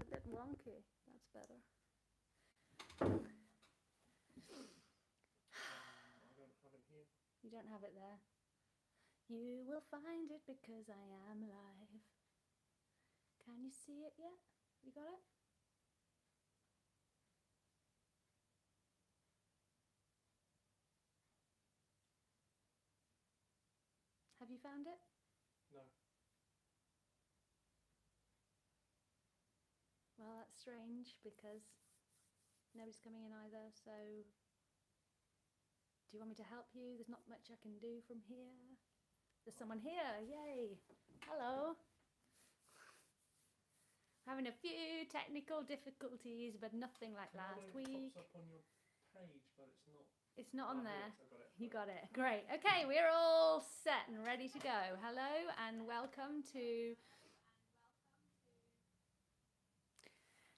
bit wonky. That's better. I don't have it here. You don't have it there. You will find it because I am live. Can you see it yet? You got it? Have you found it? No. Well, that's strange because nobody's coming in either, so do you want me to help you? There's not much I can do from here. There's someone here, yay! Hello! Having a few technical difficulties, but nothing like last week. It pops up on your page, but it's not. It's not on there. I got it. You got it. Great. Okay, we're all set and ready to go. Hello and welcome to...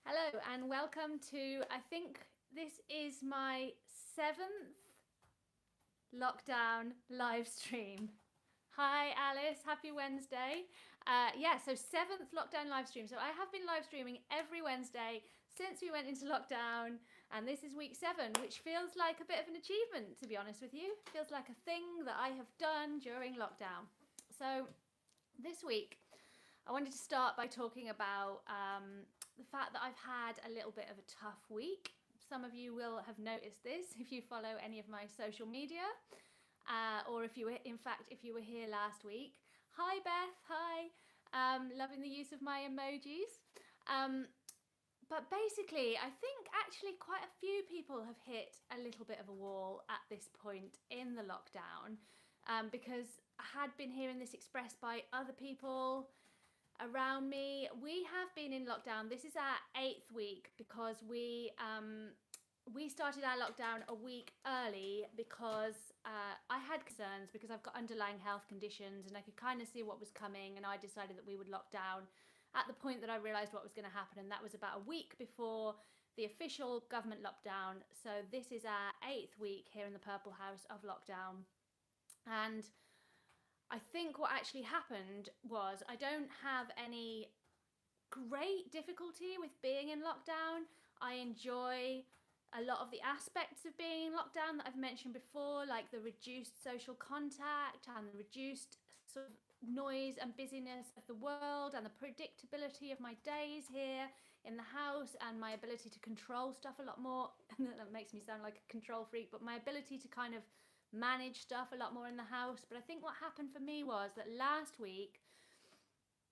Hello and welcome to, I think this is my 7th lockdown live stream. Hi Alice, happy Wednesday. Yeah, so 7th lockdown live stream. So I have been live streaming every Wednesday since we went into lockdown, and this is week 7, which feels like a bit of an achievement, to be honest with you. Feels like a thing that I have done during lockdown. So this week, I wanted to start by talking about the fact that I've had a little bit of a tough week. Some of you will have noticed this if you follow any of my social media. Or if you were, in fact, if you were here last week. Hi Beth, hi. Loving the use of my emojis. But basically, I think actually quite a few people have hit a little bit of a wall at this point in the lockdown, because I had been hearing this expressed by other people around me. We have been in lockdown. This is our 8th week because we started our lockdown a week early because I had concerns because I've got underlying health conditions and I could kind of see what was coming, and I decided that we would lock down at the point that I realised what was going to happen, and that was about a week before the official government lockdown. So this is our 8th week here in the Purple House of lockdown. And I think what actually happened was I don't have any great difficulty with being in lockdown. I enjoy a lot of the aspects of being in lockdown that I've mentioned before, like the reduced social contact and the reduced sort of noise and busyness of the world and the predictability of my days here in the house and my ability to control stuff a lot more. That makes me sound like a control freak, but my ability to kind of manage stuff a lot more in the house. But I think what happened for me was that last week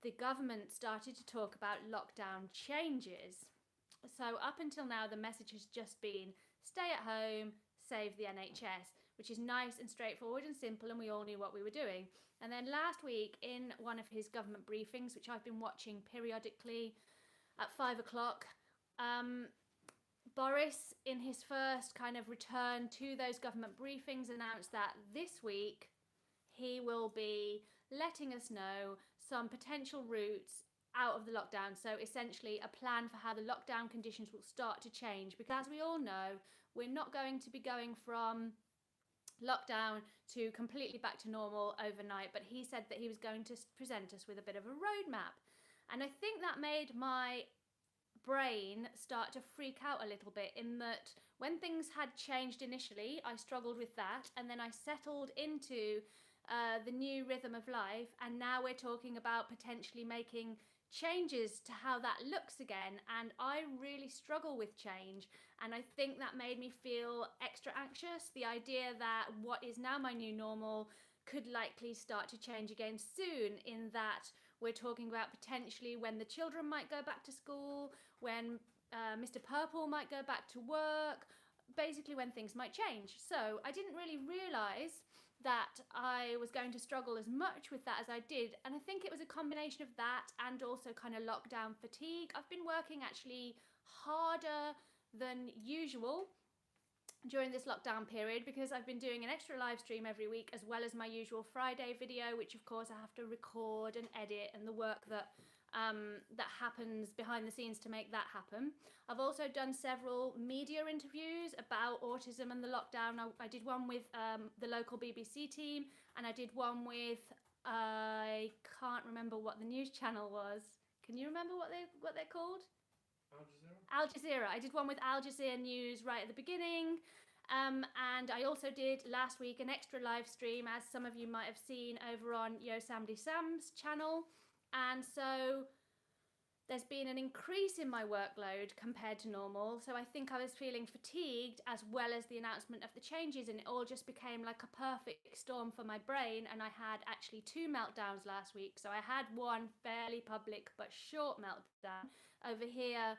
the government started to talk about lockdown changes. So up until now, the message has just been stay at home, save the NHS, which is nice and straightforward and simple, and we all knew what we were doing. And then last week, in one of his government briefings, which I've been watching periodically at 5 o'clock, Boris, in his first kind of return to those government briefings, announced that this week he will be letting us know some potential routes out of the lockdown. So essentially a plan for how the lockdown conditions will start to change, because as we all know, we're not going to be going from lockdown to completely back to normal overnight, but he said that he was going to present us with a bit of a roadmap. And I think that made my brain start to freak out a little bit, in that when things had changed initially, I struggled with that, and then I settled into the new rhythm of life, and now we're talking about potentially making changes to how that looks again, and I really struggle with change, and I think that made me feel extra anxious, the idea that what is now my new normal could likely start to change again soon, in that we're talking about potentially when the children might go back to school, when Mr. Purple might go back to work, basically when things might change. So I didn't really realise that I was going to struggle as much with that as I did, and I think it was a combination of that and also kind of lockdown fatigue. I've been working actually harder than usual during this lockdown period because I've been doing an extra live stream every week, as well as my usual Friday video, which of course I have to record and edit, and the work that happens behind the scenes to make that happen. I've also done several media interviews about autism and the lockdown. I did one with the local BBC team, and I did one with, I can't remember what the news channel was. Can you remember what they're called? Al Jazeera? Al Jazeera. I did one with Al Jazeera News right at the beginning. And I also did last week an extra live stream, as some of you might have seen over on Yosemite Sam's channel. And so there's been an increase in my workload compared to normal. So I think I was feeling fatigued, as well as the announcement of the changes, and it all just became like a perfect storm for my brain. And I had actually 2 meltdowns last week. So I had one fairly public but short meltdown over here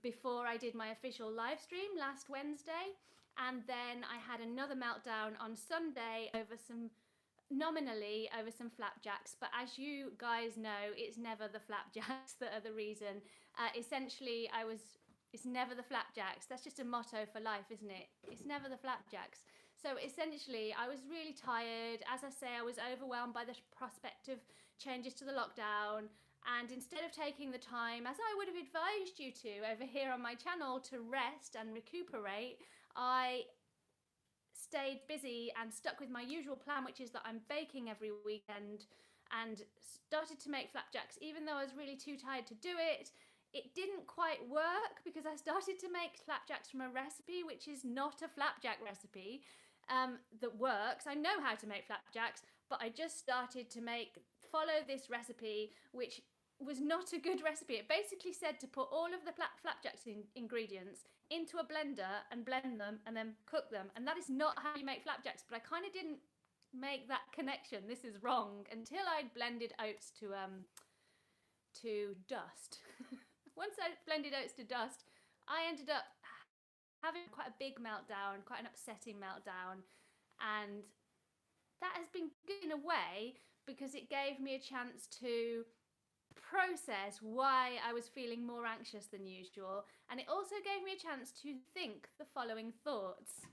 before I did my official live stream last Wednesday. And then I had another meltdown on Sunday over some flapjacks, but as you guys know, it's never the flapjacks that are the reason. Essentially, it's never the flapjacks. That's just a motto for life, isn't it? It's never the flapjacks. So essentially, I was really tired. As I say, I was overwhelmed by the prospect of changes to the lockdown. And instead of taking the time, as I would have advised you to over here on my channel, to rest and recuperate, I stayed busy and stuck with my usual plan, which is that I'm baking every weekend, and started to make flapjacks even though I was really too tired to do it. It didn't quite work because I started to make flapjacks from a recipe which is not a flapjack recipe that works. I know how to make flapjacks, but I just started to follow this recipe which was not a good recipe. It basically said to put all of the flapjacks ingredients into a blender and blend them and then cook them, and that is not how you make flapjacks. But I kind of didn't make that connection. This is wrong, until I'd blended oats to dust. Once I blended oats to dust, I ended up having quite a big meltdown, quite an upsetting meltdown, and that has been good in a way because it gave me a chance to process why I was feeling more anxious than usual, and it also gave me a chance to think the following thoughts.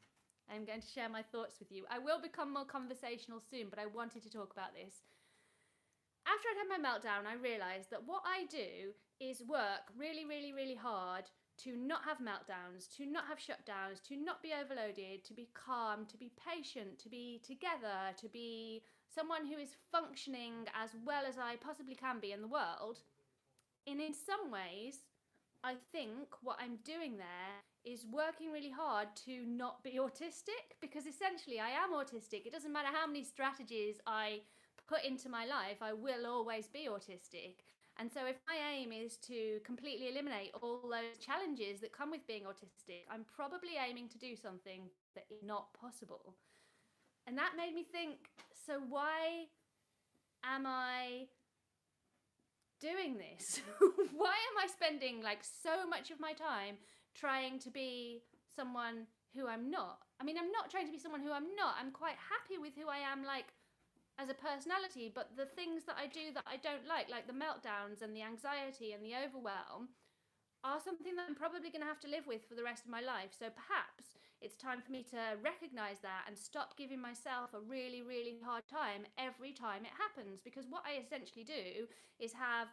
I'm going to share my thoughts with you. I will become more conversational soon, but I wanted to talk about this. After I'd had my meltdown, I realised that what I do is work really, really, really hard to not have meltdowns, to not have shutdowns, to not be overloaded, to be calm, to be patient, to be together, to be someone who is functioning as well as I possibly can be in the world. And in some ways, I think what I'm doing there is working really hard to not be autistic, because essentially I am autistic. It doesn't matter how many strategies I put into my life, I will always be autistic. And so if my aim is to completely eliminate all those challenges that come with being autistic, I'm probably aiming to do something that is not possible. And that made me think, so why am I doing this? Why am I spending like so much of my time trying to be someone who I'm not? I mean, I'm not trying to be someone who I'm not. I'm quite happy with who I am, like, as a personality, but the things that I do that I don't like the meltdowns and the anxiety and the overwhelm, are something that I'm probably going to have to live with for the rest of my life. So perhaps it's time for me to recognize that and stop giving myself a really, really hard time every time it happens. Because what I essentially do is have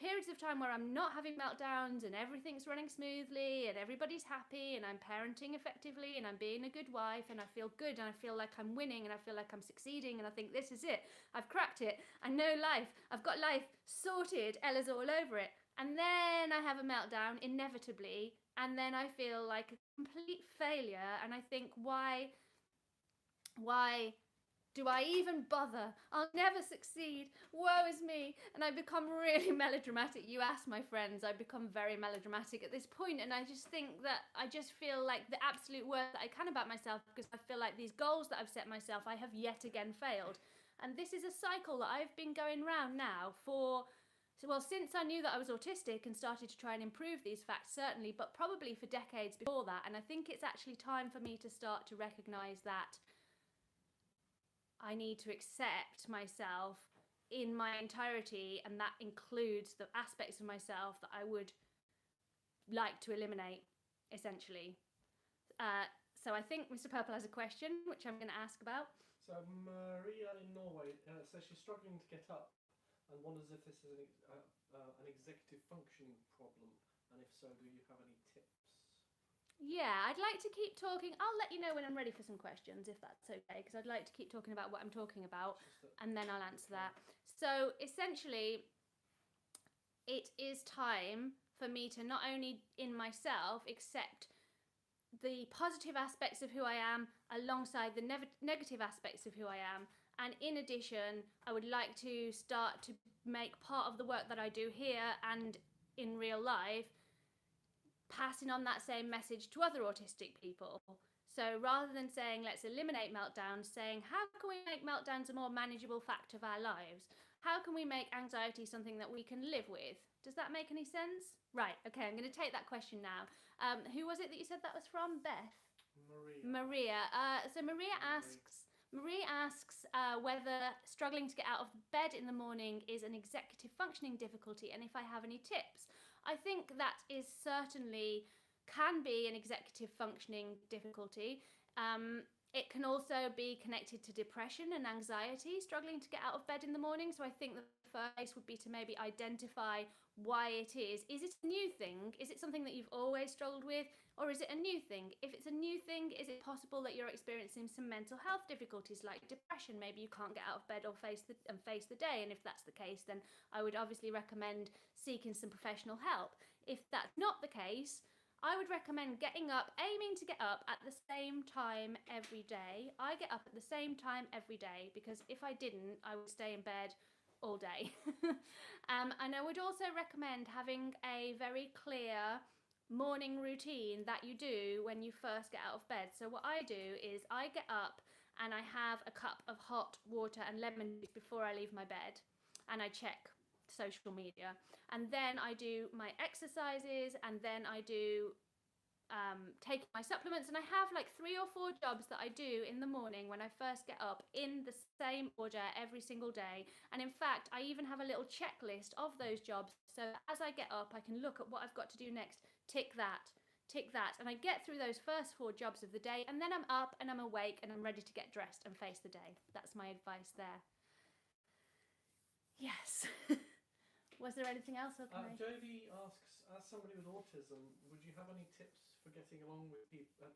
periods of time where I'm not having meltdowns and everything's running smoothly and everybody's happy and I'm parenting effectively and I'm being a good wife and I feel good and I feel like I'm winning and I feel like I'm succeeding and I think this is it. I've cracked it. I know life. I've got life sorted. Ella's all over it. And then I have a meltdown, inevitably, and then I feel like a complete failure, and I think, why do I even bother? I'll never succeed. Woe is me. And I become really melodramatic. You ask my friends, I become very melodramatic at this point, and I just think that I just feel like the absolute worst that I can about myself, because I feel like these goals that I've set myself, I have yet again failed. And this is a cycle that I've been going round now since I knew that I was autistic and started to try and improve these facts, certainly, but probably for decades before that. And I think it's actually time for me to start to recognise that I need to accept myself in my entirety, and that includes the aspects of myself that I would like to eliminate, essentially. So I think Mr. Purple has a question, which I'm going to ask about. So Maria in Norway says she's struggling to get up and wonders if this is an executive functioning problem, and if so, do you have any tips? Yeah, I'd like to keep talking. I'll let you know when I'm ready for some questions, if that's okay, because I'd like to keep talking about what I'm talking about, and then I'll answer that. So essentially, it is time for me to not only in myself accept the positive aspects of who I am alongside the negative aspects of who I am. And in addition, I would like to start to make part of the work that I do here and in real life, passing on that same message to other autistic people. So rather than saying, let's eliminate meltdowns, saying, how can we make meltdowns a more manageable fact of our lives? How can we make anxiety something that we can live with? Does that make any sense? Right, okay, I'm going to take that question now. Who was it that you said that was from? Beth? Maria. So Maria asks whether struggling to get out of bed in the morning is an executive functioning difficulty and if I have any tips. I think that is certainly can be an executive functioning difficulty. It can also be connected to depression and anxiety, struggling to get out of bed in the morning. So I think the first place would be to maybe identify why it is. Is it a new thing? Is it something that you've always struggled with? Or is it a new thing? If it's a new thing, is it possible that you're experiencing some mental health difficulties like depression? Maybe you can't get out of bed or face the day. And if that's the case, then I would obviously recommend seeking some professional help. If that's not the case, I would recommend getting up, aiming to get up at the same time every day. I get up at the same time every day because if I didn't, I would stay in bed all day. And I would also recommend having a very clear morning routine that you do when you first get out of bed. So what I do is I get up and I have a cup of hot water and lemon juice before I leave my bed, and I check social media, and then I do my exercises, and then I do take my supplements, and I have like 3 or 4 jobs that I do in the morning when I first get up in the same order every single day. And in fact, I even have a little checklist of those jobs, so as I get up I can look at what I've got to do next, tick that, and I get through those first 4 jobs of the day, and then I'm up and I'm awake and I'm ready to get dressed and face the day. That's my advice there. Yes. Was there anything else? Jodie asks, as somebody with autism, would you have any tips for getting along with people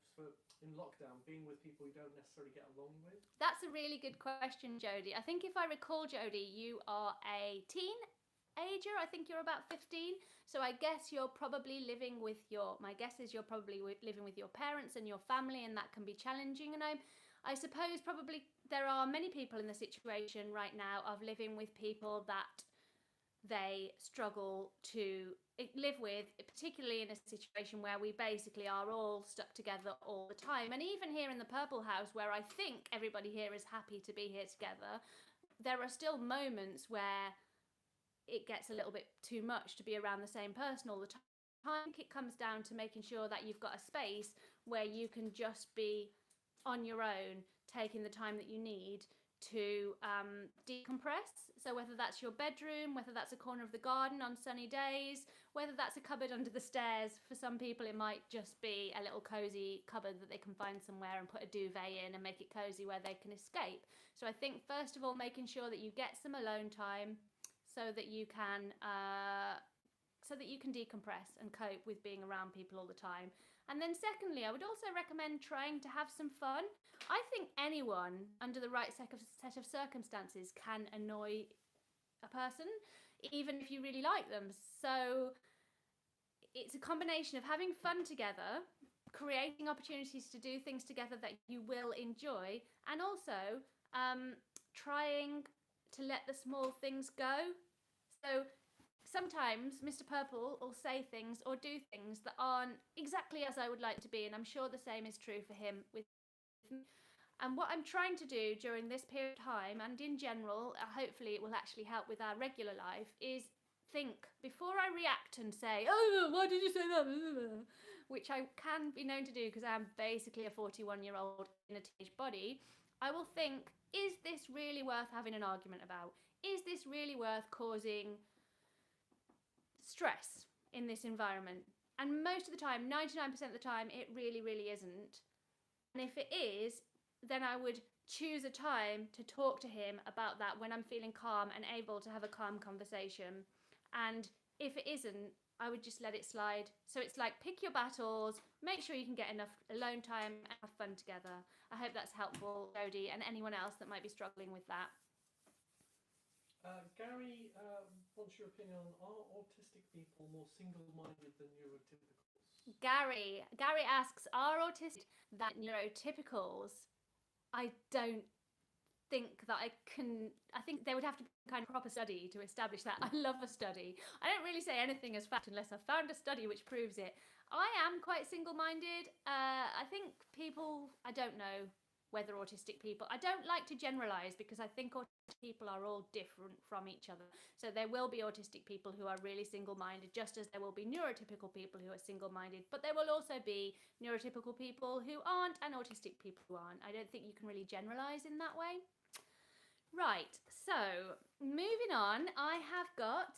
in lockdown, being with people you don't necessarily get along with? That's a really good question, Jodie. I think if I recall, Jodie, you are a teenager. I think you're about 15. So I guess you're probably living with my guess is you're probably living with your parents and your family, and that can be challenging. And I suppose probably there are many people in the situation right now of living with people that they struggle to live with, particularly in a situation where we basically are all stuck together all the time. And even here in the Purple House, where I think everybody here is happy to be here together, there are still moments where it gets a little bit too much to be around the same person all the time. I think it comes down to making sure that you've got a space where you can just be on your own, taking the time that you need to decompress. So whether that's your bedroom, whether that's a corner of the garden on sunny days, whether that's a cupboard under the stairs. For some people it might just be a little cozy cupboard that they can find somewhere and put a duvet in and make it cozy where they can escape. So I think first of all making sure that you get some alone time so that you can decompress and cope with being around people all the time. And then secondly, I would also recommend trying to have some fun. I think anyone under the right set of circumstances can annoy a person, even if you really like them. So it's a combination of having fun together, creating opportunities to do things together that you will enjoy, and also trying to let the small things go. So sometimes Mr. Purple will say things or do things that aren't exactly as I would like to be, and I'm sure the same is true for him with me. And what I'm trying to do during this period of time, and in general, hopefully it will actually help with our regular life, is think before I react and say, oh, why did you say that? Which I can be known to do because I'm basically a 41-year-old in a teenage body. I will think, is this really worth having an argument about? Is this really worth causing stress in this environment? And most of the time, 99% of the time, it really, really isn't. And if it is, then I would choose a time to talk to him about that when I'm feeling calm and able to have a calm conversation. And if it isn't, I would just let it slide. So it's like, pick your battles, make sure you can get enough alone time and have fun together. I hope that's helpful, Jodie, and anyone else that might be struggling with that. Gary what's your opinion on, are autistic people more single-minded than neurotypicals? Gary asks, are autistic than neurotypicals? I don't think that I think there would have to be kind of proper study to establish that. I love a study. I don't really say anything as fact unless I've found a study which proves it. I am quite single-minded. I think people, I don't know whether autistic people, I don't like to generalize because I think autistic people are all different from each other. So there will be autistic people who are really single-minded, just as there will be neurotypical people who are single-minded, but there will also be neurotypical people who aren't and autistic people who aren't. I don't think you can really generalize in that way. Right, so moving on, I have got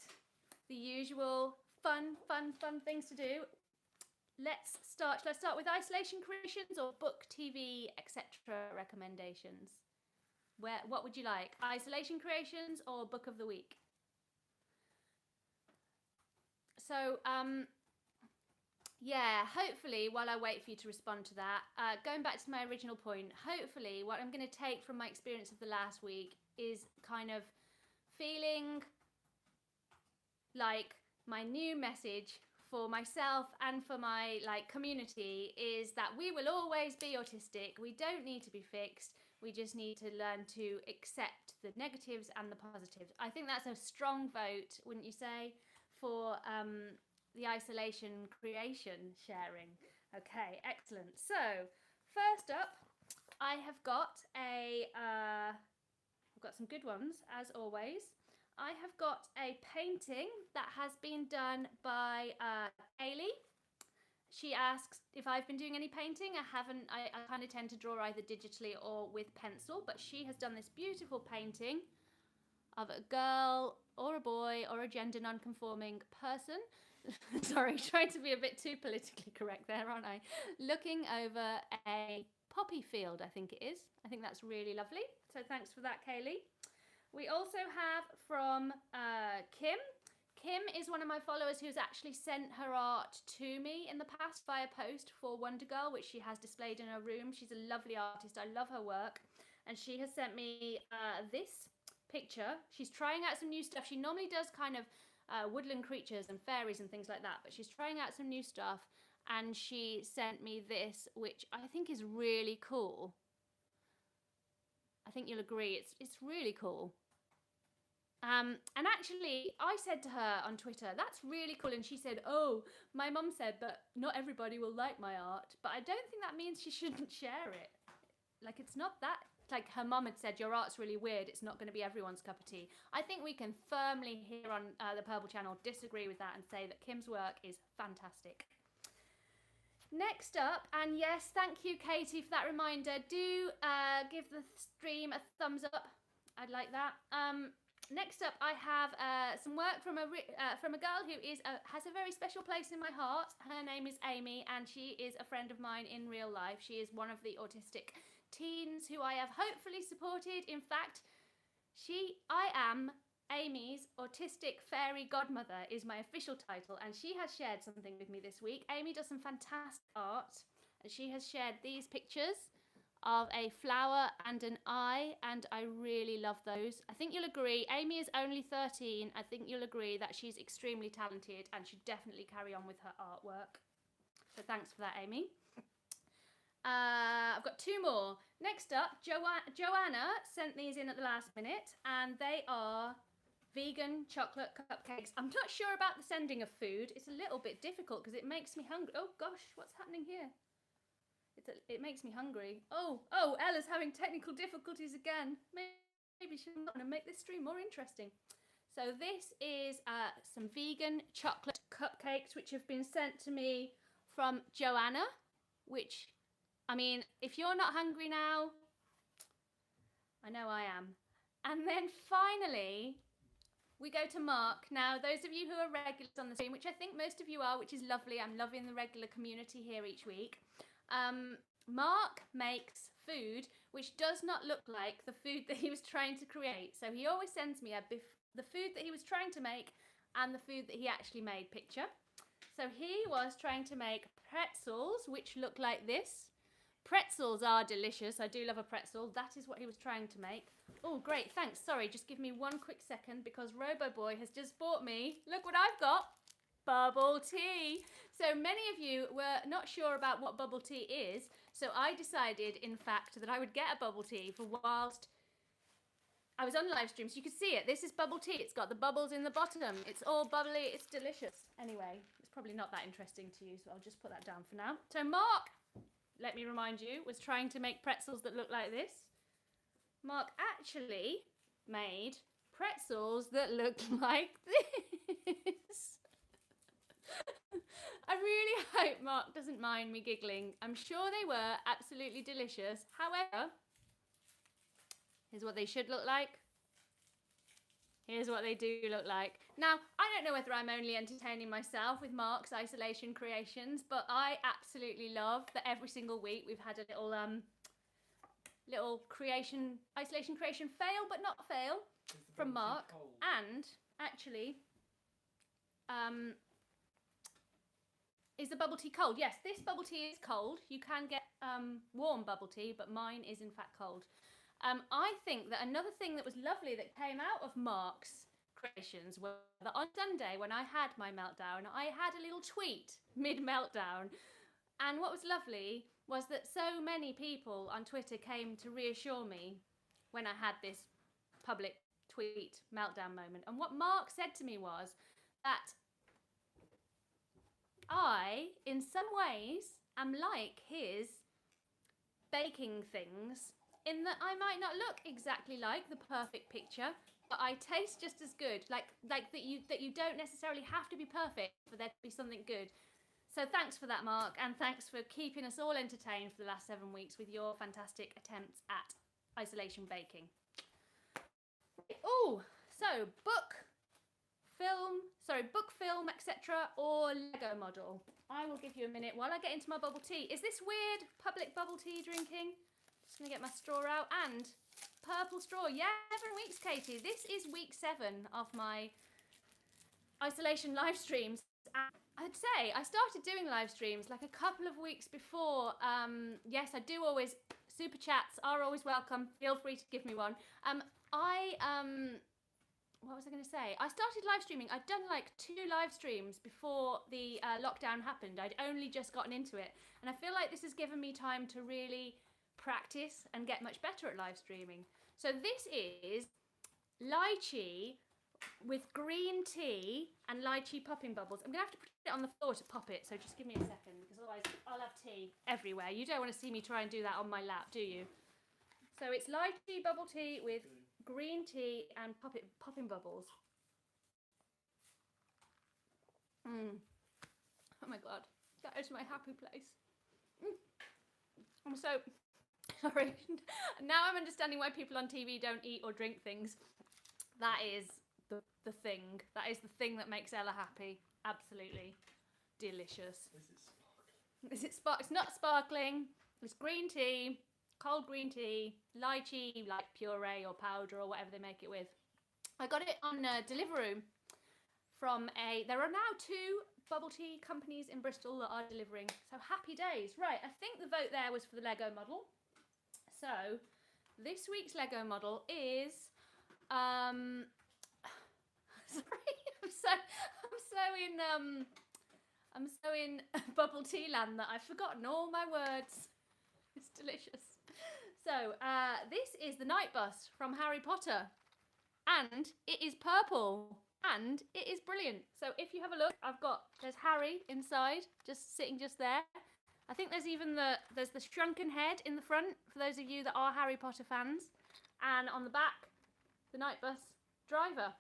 the usual fun things to do. Let's start with isolation creations or book, TV, etc. recommendations. What would you like? Isolation creations or book of the week? So, yeah, hopefully, while I wait for you to respond to that, going back to my original point, hopefully what I'm going to take from my experience of the last week is kind of feeling like my new message for myself and for my community is that we will always be autistic. We don't need to be fixed. We just need to learn to accept the negatives and the positives. I think that's a strong vote, wouldn't you say, for the isolation creation sharing. Okay, excellent. So first up, I have got I've got some good ones as always. I have got a painting that has been done by Kaylee. She asks if I've been doing any painting. I haven't. I kind of tend to draw either digitally or with pencil, but she has done this beautiful painting of a girl or a boy or a gender non-conforming person. Sorry, trying to be a bit too politically correct there, aren't I? Looking over a poppy field, I think it is. I think that's really lovely. So thanks for that, Kaylee. We also have from Kim. Kim is one of my followers who's actually sent her art to me in the past via post for Wonder Girl, which she has displayed in her room. She's a lovely artist. I love her work. And she has sent me this picture. She's trying out some new stuff. She normally does kind of woodland creatures and fairies and things like that, but she's trying out some new stuff. And she sent me this, which I think is really cool. I think you'll agree. It's really cool. And actually, I said to her on Twitter, that's really cool. And she said, oh, my mum said that not everybody will like my art, but I don't think that means she shouldn't share it. Like, it's not that, like her mum had said, your art's really weird. It's not going to be everyone's cup of tea. I think we can firmly here on the Purple Channel disagree with that and say that Kim's work is fantastic. Next up, and yes, thank you, Katie, for that reminder. Do give the stream a thumbs up. I'd like that. Next up, I have some work from a girl who has a very special place in my heart. Her name is Amy, and she is a friend of mine in real life. She is one of the autistic teens who I have hopefully supported. In fact, I am Amy's autistic fairy godmother is my official title, and she has shared something with me this week. Amy does some fantastic art, and she has shared these pictures of a flower and an eye, and I really love those. I think you'll agree, Amy is only 13. I think you'll agree that she's extremely talented and should definitely carry on with her artwork. So thanks for that, Amy. I've got two more. Next up, Joanna sent these in at the last minute, and they are vegan chocolate cupcakes. I'm not sure about the sending of food. It's a little bit difficult because it makes me hungry. Oh gosh, what's happening here? It makes me hungry. Oh, Ella's having technical difficulties again. Maybe she's not going to make this stream more interesting. So this is some vegan chocolate cupcakes which have been sent to me from Joanna, which, I mean, if you're not hungry now, I know I am. And then finally, we go to Mark. Now, those of you who are regulars on the stream, which I think most of you are, which is lovely. I'm loving the regular community here each week. Mark makes food which does not look like the food that he was trying to create. So he always sends me the food that he was trying to make and the food that he actually made picture. So he was trying to make pretzels which look like this, Pretzels are delicious. I do love a pretzel. That is what he was trying to make. Oh, great. Thanks. Sorry, just give me one quick second because Roboboy has just bought me. Look what I've got. Bubble tea. So many of you were not sure about what bubble tea is. So I decided, in fact, that I would get a bubble tea for whilst I was on live stream. So you can see it. This is bubble tea. It's got the bubbles in the bottom. It's all bubbly. It's delicious. Anyway, it's probably not that interesting to you. So I'll just put that down for now. So Mark, let me remind you, was trying to make pretzels that look like this. Mark actually made pretzels that look like this. I really hope Mark doesn't mind me giggling. I'm sure they were absolutely delicious. However, here's what they should look like. Here's what they do look like. Now, I don't know whether I'm only entertaining myself with Mark's isolation creations, but I absolutely love that every single week we've had a little isolation creation fail, but not fail from Mark. And actually, is the bubble tea cold? Yes, this bubble tea is cold. You can get warm bubble tea, but mine is in fact cold. I think that another thing that was lovely that came out of Mark's creations was that on Sunday when I had my meltdown, I had a little tweet mid-meltdown. And what was lovely was that so many people on Twitter came to reassure me when I had this public tweet meltdown moment. And what Mark said to me was that I, in some ways, am like his baking things in that I might not look exactly like the perfect picture, but I taste just as good. Like that you don't necessarily have to be perfect for there to be something good. So thanks for that, Mark, and thanks for keeping us all entertained for the last 7 weeks with your fantastic attempts at isolation baking. Oh, so book, film, etc., or Lego model. I will give you a minute while I get into my bubble tea. Is this weird public bubble tea drinking? Just gonna get my straw out and purple straw. Yeah, 7 weeks, Katie. This is week 7 of my isolation live streams. And I'd say I started doing live streams like a couple of weeks before. Yes, I do always, super chats are always welcome. Feel free to give me one. What was I going to say? I started live streaming. I'd done like 2 live streams before the lockdown happened. I'd only just gotten into it. And I feel like this has given me time to really practice and get much better at live streaming. So this is lychee with green tea and lychee popping bubbles. I'm going to have to put it on the floor to pop it, so just give me a second, because otherwise I'll have tea everywhere. You don't want to see me try and do that on my lap, do you? So it's lychee bubble tea with green tea and popping bubbles. Oh my god, that is my happy place. I'm so sorry. Now I'm understanding why people on TV don't eat or drink things. That is the thing. That is the thing that makes Ella happy. Absolutely delicious. Is it sparkling? It's not sparkling. It's green tea, cold green tea, lychee, like puree or powder or whatever they make it with. I got it on Deliveroo from there are now 2 bubble tea companies in Bristol that are delivering. So happy days. Right, I think the vote there was for the Lego model. So this week's Lego model is sorry, I'm so in bubble tea land that I've forgotten all my words. It's delicious. So this is the night bus from Harry Potter, and it is purple, and it is brilliant. So if you have a look, there's Harry inside, just sitting just there. I think there's even there's the shrunken head in the front for those of you that are Harry Potter fans, and on the back, the night bus driver.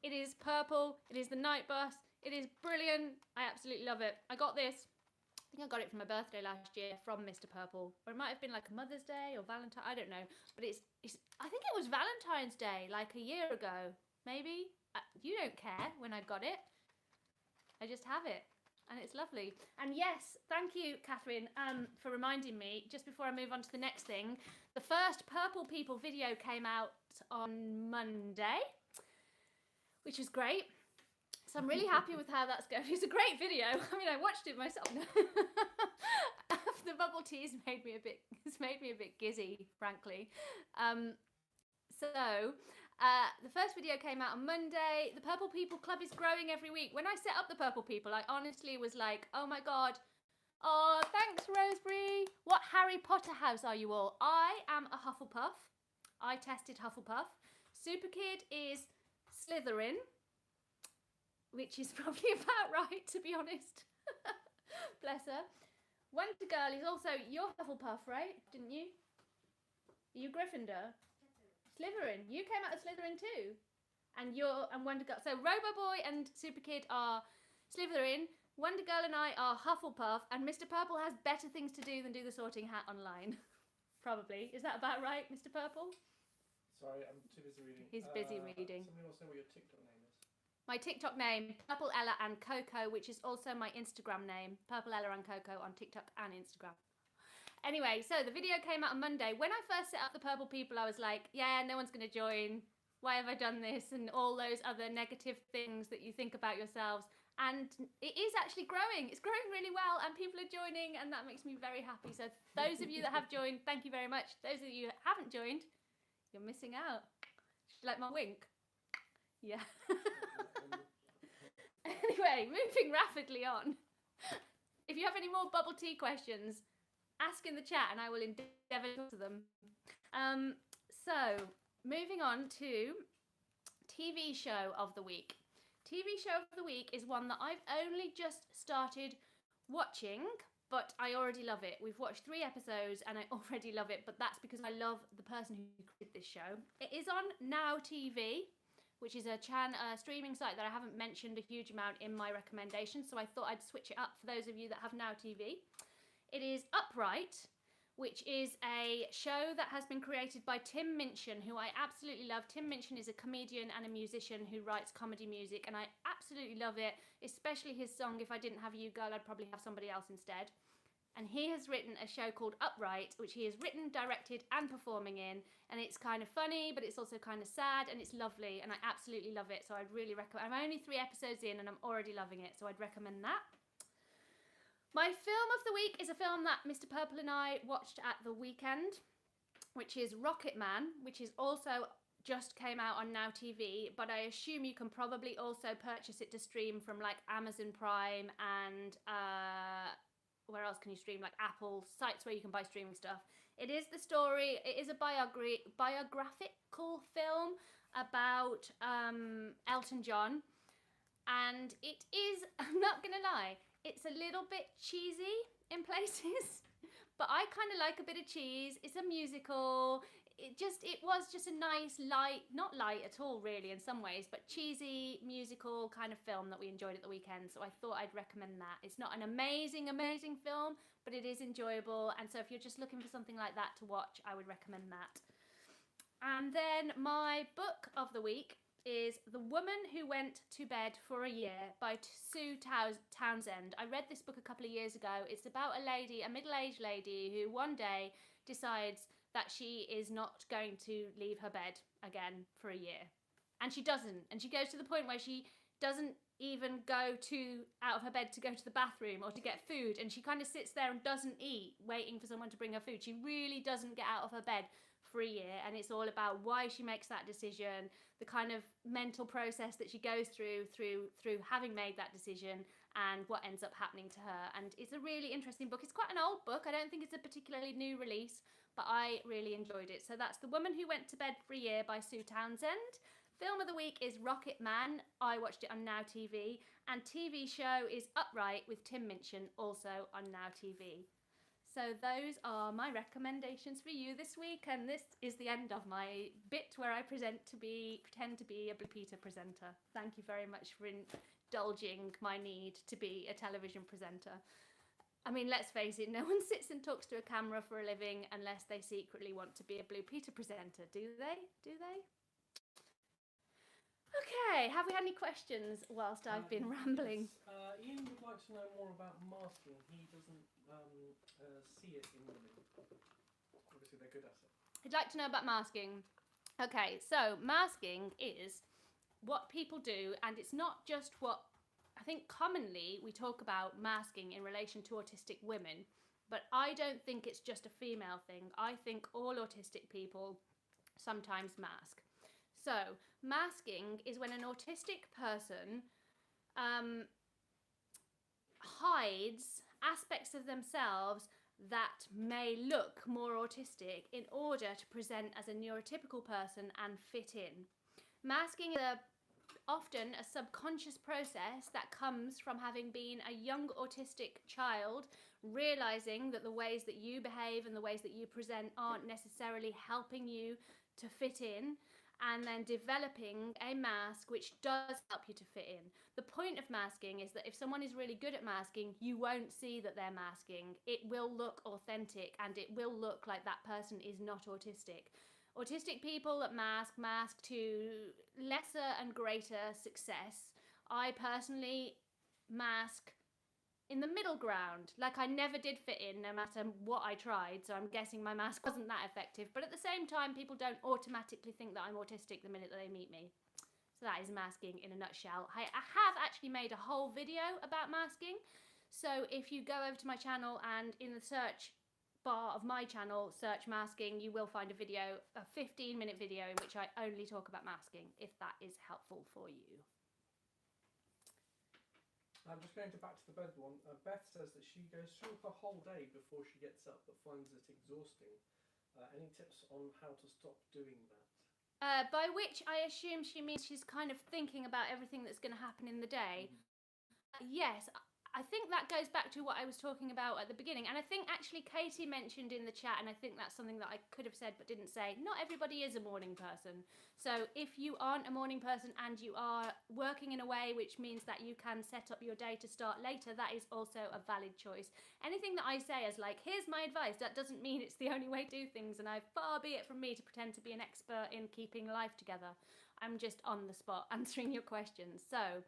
It is purple. It is the night bus. It is brilliant. I absolutely love it. I got this. I think I got it for my birthday last year from Mr. Purple, or it might have been like a Mother's Day or Valentine. I don't know, but it's. I think it was Valentine's Day, like a year ago, maybe. You don't care when I got it. I just have it. And it's lovely. And yes, thank you, Catherine, for reminding me, just before I move on to the next thing, the first Purple People video came out on Monday, which was great. So I'm really happy with how that's going. It's a great video. I mean, I watched it myself. the bubble tea has made me a bit gizzy, frankly. The first video came out on Monday. The Purple People Club is growing every week. When I set up the Purple People, I honestly was like, oh my God. Oh, thanks, Roseberry. What Harry Potter house are you all? I am a Hufflepuff. I tested Hufflepuff. Superkid is Slytherin, which is probably about right, to be honest. Bless her. Wonder Girl is also your Hufflepuff, right? Didn't you? Are you Gryffindor? Slytherin. You came out of Slytherin too. And Wonder Girl. So Robo Boy and Superkid are Slytherin. Wonder Girl and I are Hufflepuff. And Mr. Purple has better things to do than do the Sorting Hat online. Probably. Is that about right, Mr. Purple? Sorry, I'm too busy reading. He's busy reading. Somebody wants to know what your TikTok name is. My TikTok name, Purple Ella and Coco, which is also my Instagram name, Purple Ella and Coco on TikTok and Instagram. Anyway, so the video came out on Monday. When I first set up the Purple People, I was like, yeah, no one's going to join. Why have I done this? And all those other negative things that you think about yourselves. And it is actually growing. It's growing really well and people are joining and that makes me very happy. So those of you that have joined, thank you very much. Those of you that haven't joined, you're missing out. Like my wink. Yeah. Anyway, moving rapidly on. If you have any more bubble tea questions, ask in the chat and I will endeavour to answer them. So, moving on to TV show of the week. TV show of the week is one that I've only just started watching, but I already love it. We've watched 3 episodes and I already love it, but that's because I love the person who created this show. It is on Now TV, which is a streaming site that I haven't mentioned a huge amount in my recommendations, so I thought I'd switch it up for those of you that have Now TV. It is Upright, which is a show that has been created by Tim Minchin, who I absolutely love. Tim Minchin is a comedian and a musician who writes comedy music, and I absolutely love it, especially his song, If I Didn't Have You Girl, I'd Probably Have Somebody Else Instead. And he has written a show called Upright, which he has written, directed, and performing in, and it's kind of funny, but it's also kind of sad, and it's lovely, and I absolutely love it, so I'd really recommend. I'm only 3 episodes in, and I'm already loving it, so I'd recommend that. My film of the week is a film that Mr. Purple and I watched at the weekend, which is Rocket Man, which is also just came out on Now TV, but I assume you can probably also purchase it to stream from like Amazon Prime and where else can you stream, like Apple, sites where you can buy streaming stuff. It is the story, it is a biographical film about Elton John, and it is, I'm not gonna lie, it's a little bit cheesy in places, but I kind of like a bit of cheese. It's a musical. It was just a nice, light, not light at all really in some ways, but cheesy musical kind of film that we enjoyed at the weekend. So I thought I'd recommend that. It's not an amazing, amazing film, but it is enjoyable. And so if you're just looking for something like that to watch, I would recommend that. And then my book of the week is The Woman Who Went to Bed for a Year by Sue Townsend. I read this book a couple of years ago. It's about a lady, a middle-aged lady, who one day decides that she is not going to leave her bed again for a year. And she doesn't. And she goes to the point where she doesn't even go out of her bed to go to the bathroom or to get food. And she kind of sits there and doesn't eat, waiting for someone to bring her food. She really doesn't get out of her bed for a year, and it's all about why she makes that decision, the kind of mental process that she goes through having made that decision, and what ends up happening to her. And it's a really interesting book. It's quite an old book. I don't think it's a particularly new release, but I really enjoyed it. So that's The Woman Who Went to Bed for a Year by Sue Townsend. Film of the week is Rocket Man. I watched it on Now TV. And TV show is Upright with Tim Minchin, also on Now TV. So those are my recommendations for you this week, and this is the end of my bit where I pretend to be a Blue Peter presenter. Thank you very much for indulging my need to be a television presenter. I mean, let's face it, no one sits and talks to a camera for a living unless they secretly want to be a Blue Peter presenter, do they? Do they? Okay, have we had any questions whilst I've been rambling? Yes. Ian would like to know more about masking. He doesn't see it in women. Obviously, they're good at it. I'd like to know about masking. Okay, so masking is what people do, and it's not just what I think commonly we talk about masking in relation to autistic women, but I don't think it's just a female thing. I think all autistic people sometimes mask. So masking is when an autistic person hides aspects of themselves that may look more autistic in order to present as a neurotypical person and fit in. Masking is often a subconscious process that comes from having been a young autistic child, realizing that the ways that you behave and the ways that you present aren't necessarily helping you to fit in, and then developing a mask which does help you to fit in. The point of masking is that if someone is really good at masking, you won't see that they're masking. It will look authentic, and it will look like that person is not autistic. Autistic people that mask to lesser and greater success. I personally mask in the middle ground. Like, I never did fit in no matter what I tried, so I'm guessing my mask wasn't that effective. But at the same time, people don't automatically think that I'm autistic the minute that they meet me. So that is masking in a nutshell. I have actually made a whole video about masking. So if you go over to my channel and in the search bar of my channel, search masking, you will find a video, a 15-minute video in which I only talk about masking, if that is helpful for you. I'm just going back to the bed one. Beth says that she goes through her whole day before she gets up, but finds it exhausting. Any tips on how to stop doing that? By which I assume she means she's kind of thinking about everything that's going to happen in the day. Yes, I think that goes back to what I was talking about at the beginning, and I think actually Katie mentioned in the chat, and I think that's something that I could have said but didn't say, not everybody is a morning person. So if you aren't a morning person and you are working in a way which means that you can set up your day to start later, that is also a valid choice. Anything that I say is like, here's my advice, that doesn't mean it's the only way to do things, and far be it from me to pretend to be an expert in keeping life together. I'm just on the spot answering your questions. So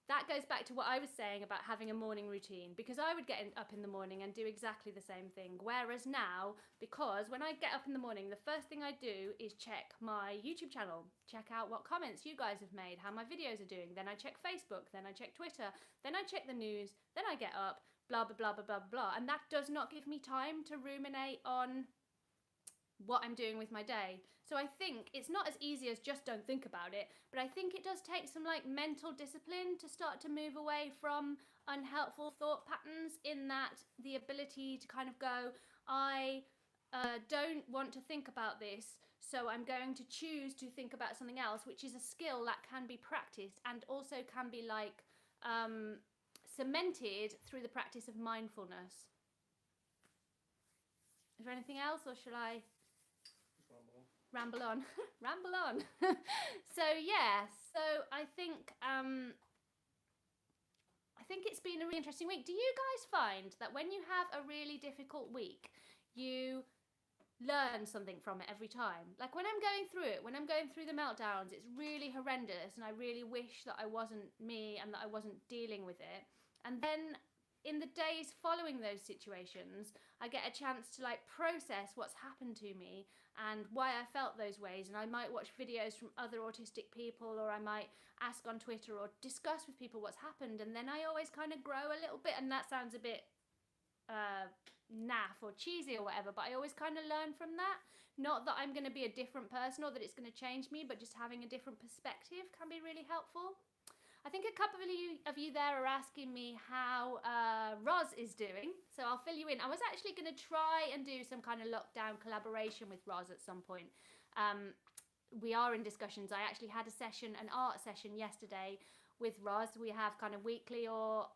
that goes back to what I was saying about having a morning routine, because I would get up in the morning and do exactly the same thing. Whereas now, because when I get up in the morning, the first thing I do is check my YouTube channel, check out what comments you guys have made, how my videos are doing. Then I check Facebook, then I check Twitter, then I check the news, then I get up, blah, blah, blah, blah, blah, blah. And that does not give me time to ruminate on what I'm doing with my day. So I think it's not as easy as just don't think about it, but I think it does take some like mental discipline to start to move away from unhelpful thought patterns, in that the ability to kind of go, I don't want to think about this, so I'm going to choose to think about something else, which is a skill that can be practiced and also can be like cemented through the practice of mindfulness. Is there anything else, or should I ramble on? Ramble on. So yeah, so I think it's been a really interesting week. Do you guys find that when you have a really difficult week, you learn something from it every time? Like when I'm going through it, when I'm going through the meltdowns, it's really horrendous and I really wish that I wasn't me and that I wasn't dealing with it. And then in the days following those situations, I get a chance to like process what's happened to me and why I felt those ways. And I might watch videos from other autistic people, or I might ask on Twitter or discuss with people what's happened. And then I always kind of grow a little bit, and that sounds a bit naff or cheesy or whatever, but I always kind of learn from that. Not that I'm going to be a different person or that it's going to change me, but just having a different perspective can be really helpful. I think a couple of you there are asking me how Roz is doing, so I'll fill you in. I was actually going to try and do some kind of lockdown collaboration with Roz at some point. We are in discussions. I actually had a session, an art session yesterday with Roz. We have kind of weekly or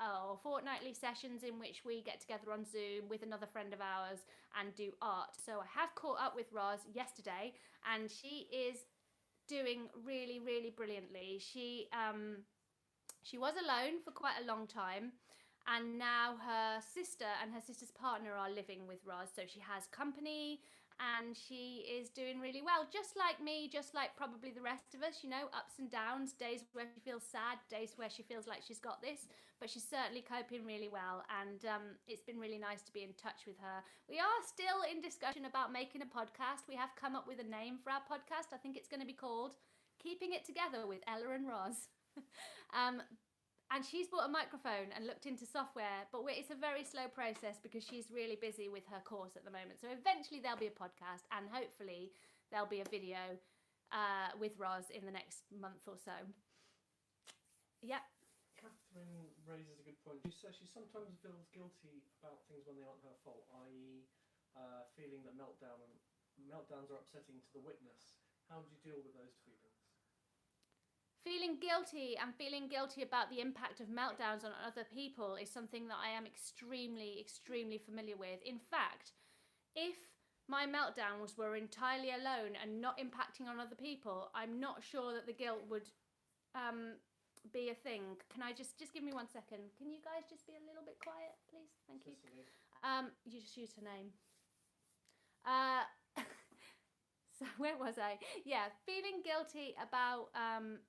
fortnightly sessions in which we get together on Zoom with another friend of ours and do art. So I have caught up with Roz yesterday, and she is doing really, really brilliantly. She was alone for quite a long time, and now her sister and her sister's partner are living with Roz, so she has company and she is doing really well, just like me, just like probably the rest of us, you know, ups and downs, days where she feels sad, days where she feels like she's got this, but she's certainly coping really well, and it's been really nice to be in touch with her. We are still in discussion about making a podcast. We have come up with a name for our podcast. I think it's going to be called Keeping It Together with Ella and Roz. And she's bought a microphone and looked into software, but it's a very slow process because she's really busy with her course at the moment. So eventually there'll be a podcast, and hopefully there'll be a video with Roz in the next month or so. Yep. Catherine raises a good point. She says she sometimes feels guilty about things when they aren't her fault, i.e. Feeling that meltdowns are upsetting to the witness. How do you deal with those feelings? Feeling guilty and feeling guilty about the impact of meltdowns on other people is something that I am extremely, extremely familiar with. In fact, if my meltdowns were entirely alone and not impacting on other people, I'm not sure that the guilt would be a thing. Can I just give me 1 second? Can you guys just be a little bit quiet, please? Thank you. You just use her name. So where was I? Yeah, feeling guilty about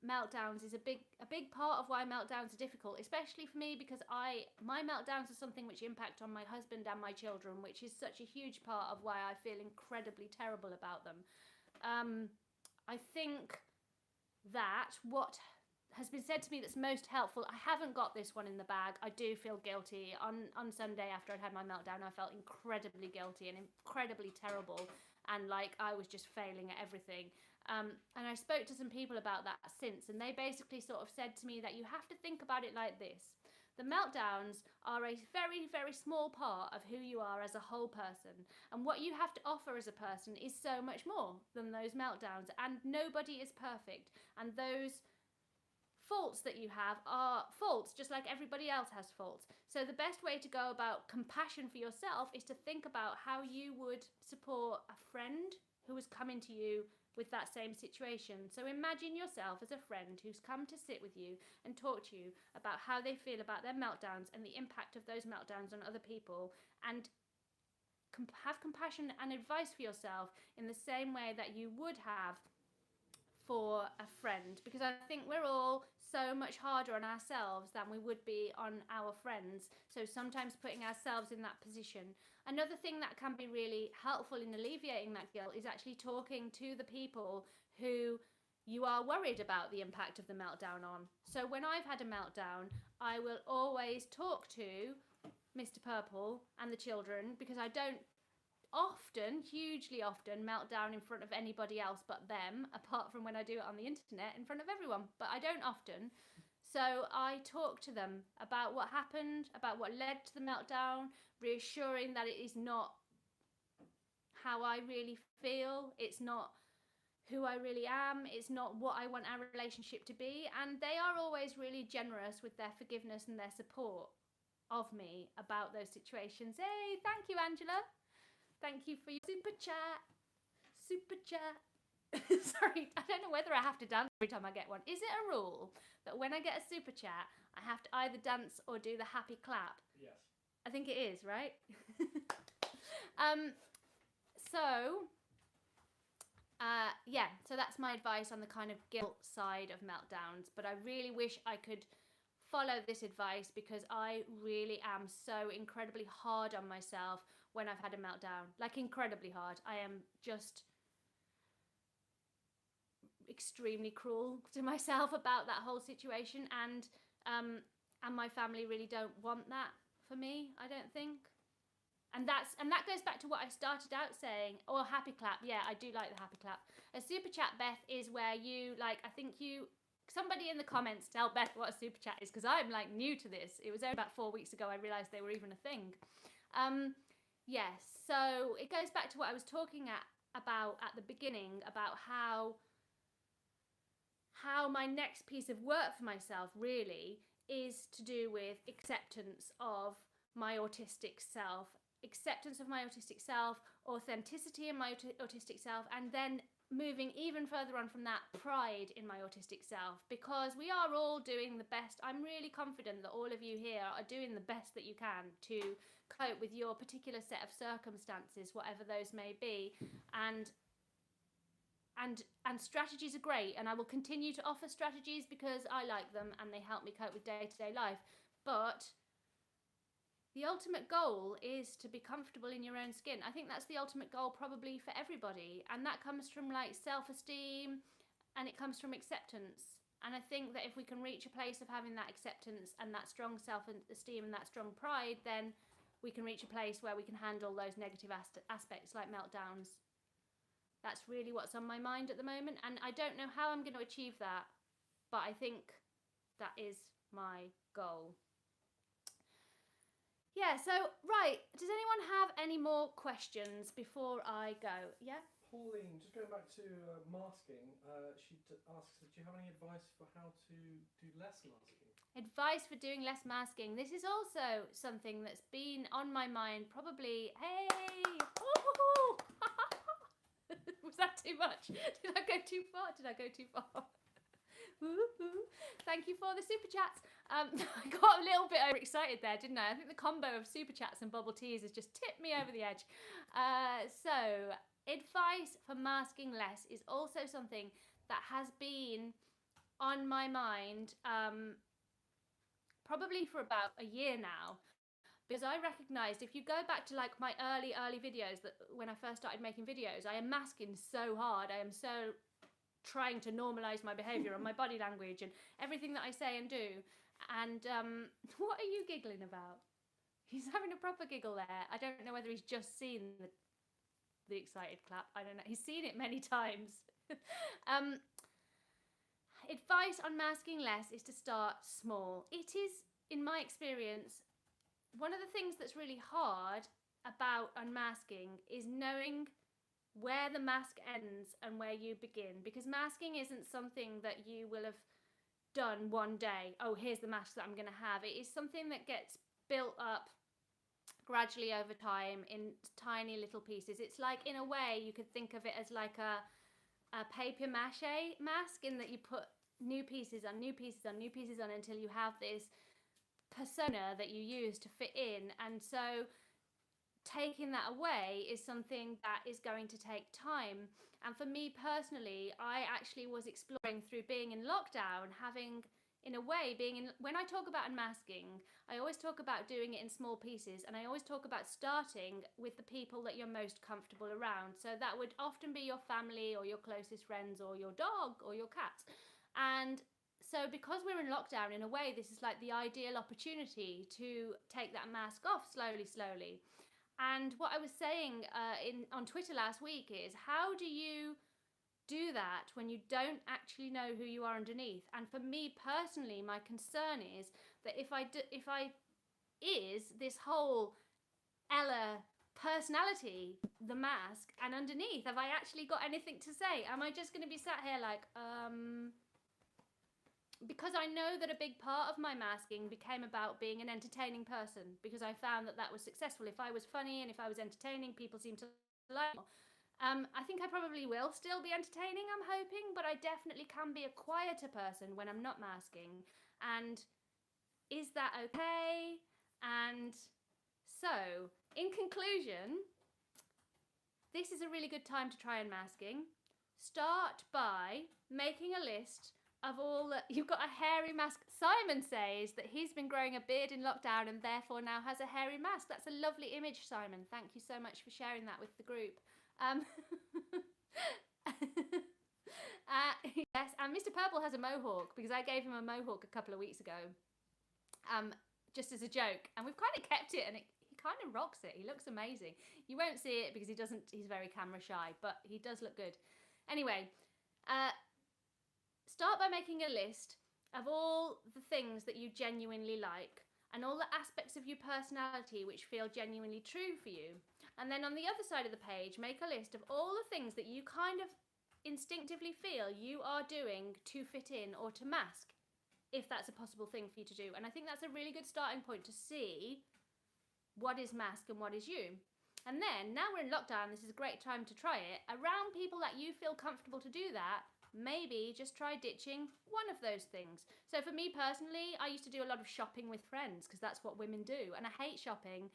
meltdowns is a big part of why meltdowns are difficult, especially for me because my meltdowns are something which impact on my husband and my children, which is such a huge part of why I feel incredibly terrible about them. I think that what has been said to me that's most helpful, I haven't got this one in the bag. I do feel guilty. On Sunday after I'd had my meltdown, I felt incredibly guilty and incredibly terrible, and like I was just failing at everything. And I spoke to some people about that since, and they basically sort of said to me that you have to think about it like this. The meltdowns are a very, very small part of who you are as a whole person, and what you have to offer as a person is so much more than those meltdowns, and nobody is perfect, and those faults that you have are faults just like everybody else has faults. So the best way to go about compassion for yourself is to think about how you would support a friend who has come into you with that same situation. So imagine yourself as a friend who's come to sit with you and talk to you about how they feel about their meltdowns and the impact of those meltdowns on other people, and have compassion and advice for yourself in the same way that you would have for a friend, because I think we're all so much harder on ourselves than we would be on our friends. So sometimes putting ourselves in that position. Another thing that can be really helpful in alleviating that guilt is actually talking to the people who you are worried about the impact of the meltdown on. So when I've had a meltdown, I will always talk to Mr. Purple and the children, because I don't hugely often melt down in front of anybody else but them, apart from when I do it on the internet in front of everyone, but I don't often. So I talk to them about what happened, about what led to the meltdown, reassuring that it is not how I really feel, it's not who I really am, it's not what I want our relationship to be, and they are always really generous with their forgiveness and their support of me about those situations. Hey, thank you, Angela. Thank you for your super chat. Super chat. Sorry, I don't know whether I have to dance every time I get one. Is it a rule that when I get a super chat, I have to either dance or do the happy clap? Yes. I think it is, right? So that's my advice on the kind of guilt side of meltdowns. But I really wish I could follow this advice, because I really am so incredibly hard on myself when I've had a meltdown. Like, incredibly hard. I am just extremely cruel to myself about that whole situation, and my family really don't want that for me, I don't think. And that goes back to what I started out saying. Or happy clap. Yeah, I do like the happy clap. A super chat, Beth, is where you, like, somebody in the comments tell Beth what a super chat is, because I'm like new to this. It was only about 4 weeks ago I realised they were even a thing. Yes, so it goes back to what I was talking about at the beginning, about how my next piece of work for myself really is to do with acceptance of my autistic self, authenticity in my autistic self, and then moving even further on from that, pride in my autistic self, because we are all doing the best. I'm really confident that all of you here are doing the best that you can to cope with your particular set of circumstances, whatever those may be, and strategies are great, and I will continue to offer strategies because I like them and they help me cope with day-to-day life. But the ultimate goal is to be comfortable in your own skin. I think that's the ultimate goal probably for everybody, and that comes from like self-esteem, and it comes from acceptance. And I think that if we can reach a place of having that acceptance and that strong self-esteem and that strong pride, then we can reach a place where we can handle those negative aspects like meltdowns. That's really what's on my mind at the moment, and I don't know how I'm going to achieve that, but I think that is my goal. Yeah, so, right, does anyone have any more questions before I go? Yeah? Pauline, just going back to masking, she asks, do you have any advice for how to do less masking? Advice for doing less masking. This is also something that's been on my mind probably, hey! Was that too much? Did I go too far? Thank you for the super chats. I got a little bit overexcited there, didn't I? I think the combo of super chats and bubble teas has just tipped me over the edge. So, advice for masking less is also something that has been on my mind probably for about a year now. Because I recognised, if you go back to like my early videos, that when I first started making videos, I am masking so hard. I am so trying to normalise my behaviour and my body language and everything that I say and do. And what are you giggling about? He's having a proper giggle there. I don't know whether he's just seen the excited clap. I don't know. He's seen it many times. Advice on masking less is to start small. It is, in my experience, one of the things that's really hard about unmasking is knowing where the mask ends and where you begin, because masking isn't something that you will have done one day. Oh, here's the mask that I'm going to have. It is something that gets built up gradually over time in tiny little pieces. It's like, in a way, you could think of it as like a paper mache mask, in that you put new pieces on new pieces on new pieces on until you have this persona that you use to fit in. And so taking that away is something that is going to take time. And for me personally, I actually was exploring through being in lockdown, having, in a way, when I talk about unmasking, I always talk about doing it in small pieces, and I always talk about starting with the people that you're most comfortable around. So that would often be your family or your closest friends or your dog or your cat. And so because we're in lockdown, in a way, this is like the ideal opportunity to take that mask off slowly. And what I was saying on Twitter last week is, how do you do that when you don't actually know who you are underneath? And for me personally, my concern is that if I is this whole Ella personality, the mask, and underneath, have I actually got anything to say? Am I just going to be sat here like, because I know that a big part of my masking became about being an entertaining person, because I found that was successful. If I was funny and if I was entertaining, people seemed to like me. I think I probably will still be entertaining, I'm hoping, but I definitely can be a quieter person when I'm not masking. And is that okay? And so, in conclusion, this is a really good time to try unmasking. Start by making a list of all that you've got. A hairy mask. Simon says that he's been growing a beard in lockdown and therefore now has a hairy mask. That's a lovely image, Simon. Thank you so much for sharing that with the group. Yes, and Mr. Purple has a mohawk, because I gave him a mohawk a couple of weeks ago, just as a joke, and we've kind of kept it, and he kind of rocks it. He looks amazing. You won't see it because he's very camera shy, but he does look good. Anyway, start by making a list of all the things that you genuinely like and all the aspects of your personality which feel genuinely true for you. And then on the other side of the page, make a list of all the things that you kind of instinctively feel you are doing to fit in or to mask, if that's a possible thing for you to do. And I think that's a really good starting point to see what is mask and what is you. And then, now we're in lockdown, this is a great time to try it. Around people that you feel comfortable to do that, maybe just try ditching one of those things. So for me personally, I used to do a lot of shopping with friends, because that's what women do. And I hate shopping,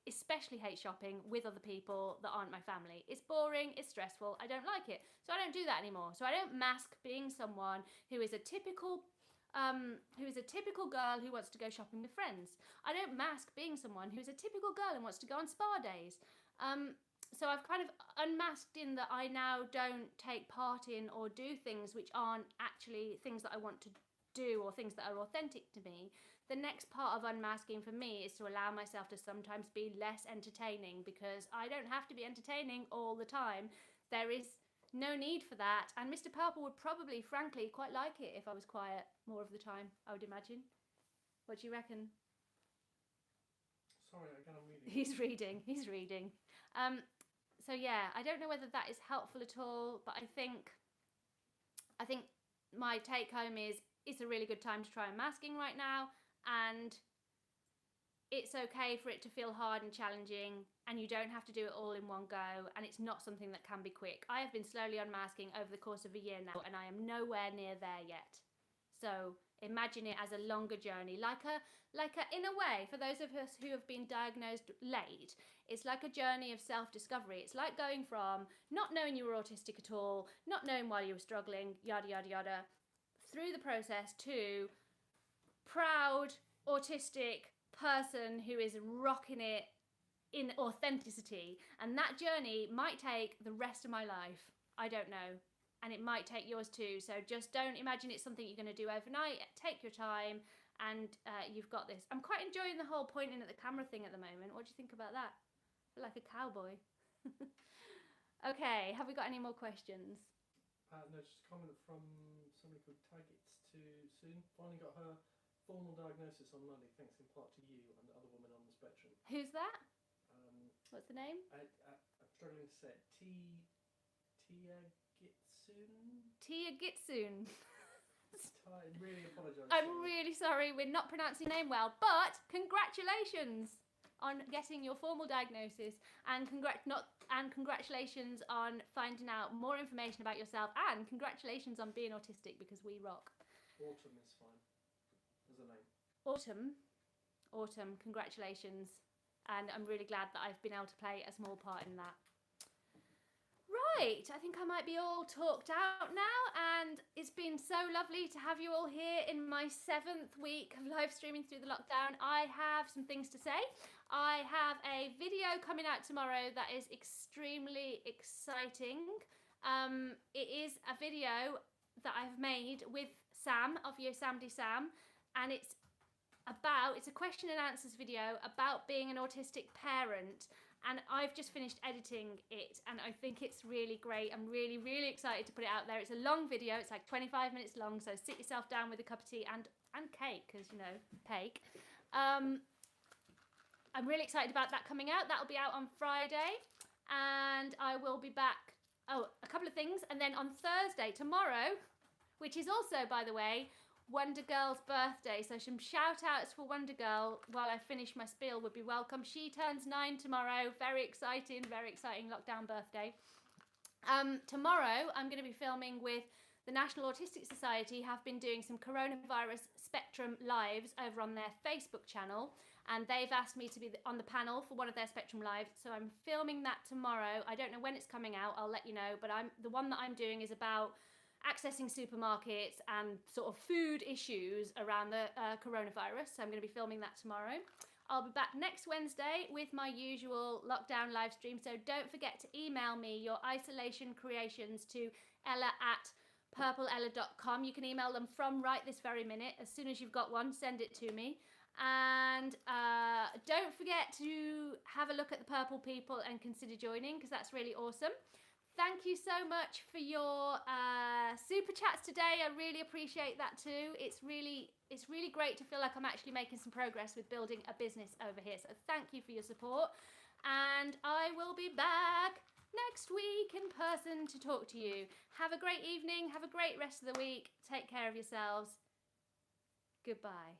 especially hate shopping with other people that aren't my family. It's boring, it's stressful, I don't like it. So I don't do that anymore. So I don't mask being someone who is a typical girl who wants to go shopping with friends. I don't mask being someone who's a typical girl and wants to go on spa days. So I've kind of unmasked in that I now don't take part in or do things which aren't actually things that I want to do or things that are authentic to me. The next part of unmasking for me is to allow myself to sometimes be less entertaining, because I don't have to be entertaining all the time. There is no need for that. And Mr. Purple would probably, frankly, quite like it if I was quiet more of the time, I would imagine. What do you reckon? Sorry, again, I'm reading. He's reading. So yeah, I don't know whether that is helpful at all, but I think my take home is it's a really good time to try unmasking right now, and it's okay for it to feel hard and challenging, and you don't have to do it all in one go, and it's not something that can be quick. I have been slowly unmasking over the course of a year now, and I am nowhere near there yet. So imagine it as a longer journey, like a in a way, for those of us who have been diagnosed late, it's like a journey of self-discovery. It's like going from not knowing you were autistic at all, not knowing why you were struggling, yada yada yada, through the process to proud autistic person who is rocking it in authenticity. And that journey might take the rest of my life. I don't know. And it might take yours too. So just don't imagine it's something you're going to do overnight. Take your time, and you've got this. I'm quite enjoying the whole pointing at the camera thing at the moment. What do you think about that? I feel like a cowboy. Okay, have we got any more questions? No, just a comment from somebody called Cupcakes soon. Finally got her formal diagnosis on Monday, thanks in part to you and the other woman on the spectrum. Who's that? What's the name? I'm struggling to say it. Tia Gitsoon. I really apologise. I'm really sorry, we're not pronouncing your name well, but congratulations on getting your formal diagnosis, and congratulations on finding out more information about yourself, and congratulations on being autistic, because we rock. Autumn is fine as a name. Autumn, congratulations, and I'm really glad that I've been able to play a small part in that. Right, I think I might be all talked out now, and it's been so lovely to have you all here in my 7th week of live streaming through the lockdown. I have some things to say. I have a video coming out tomorrow that is extremely exciting. It is a video that I've made with Sam of Yosemite Sam, and it's a question and answers video about being an autistic parent. And I've just finished editing it, and I think it's really great. I'm really, really excited to put it out there. It's a long video. It's like 25 minutes long, so sit yourself down with a cup of tea and cake, because, you know, cake. I'm really excited about that coming out. That'll be out on Friday, and I will be back. Oh, a couple of things. And then on Thursday, tomorrow, which is also, by the way, Wonder Girl's birthday, so some shout outs for Wonder Girl while I finish my spiel would be welcome. She turns 9 tomorrow. Very exciting lockdown birthday. Tomorrow I'm going to be filming with the National Autistic Society. Have been doing some coronavirus spectrum lives over on their Facebook channel, and they've asked me to be on the panel for one of their spectrum lives, so I'm filming that tomorrow. I don't know when it's coming out, I'll let you know, but the one that I'm doing is about accessing supermarkets and sort of food issues around the coronavirus. So I'm going to be filming that tomorrow. I'll be back next Wednesday with my usual lockdown live stream. So don't forget to email me your isolation creations to ella@purpleella.com. You can email them from right this very minute. As soon as you've got one, send it to me. And don't forget to have a look at the Purple People and consider joining, because that's really awesome. Thank you so much for your super chats today. I really appreciate that too. It's really great to feel like I'm actually making some progress with building a business over here. So thank you for your support. And I will be back next week in person to talk to you. Have a great evening. Have a great rest of the week. Take care of yourselves. Goodbye.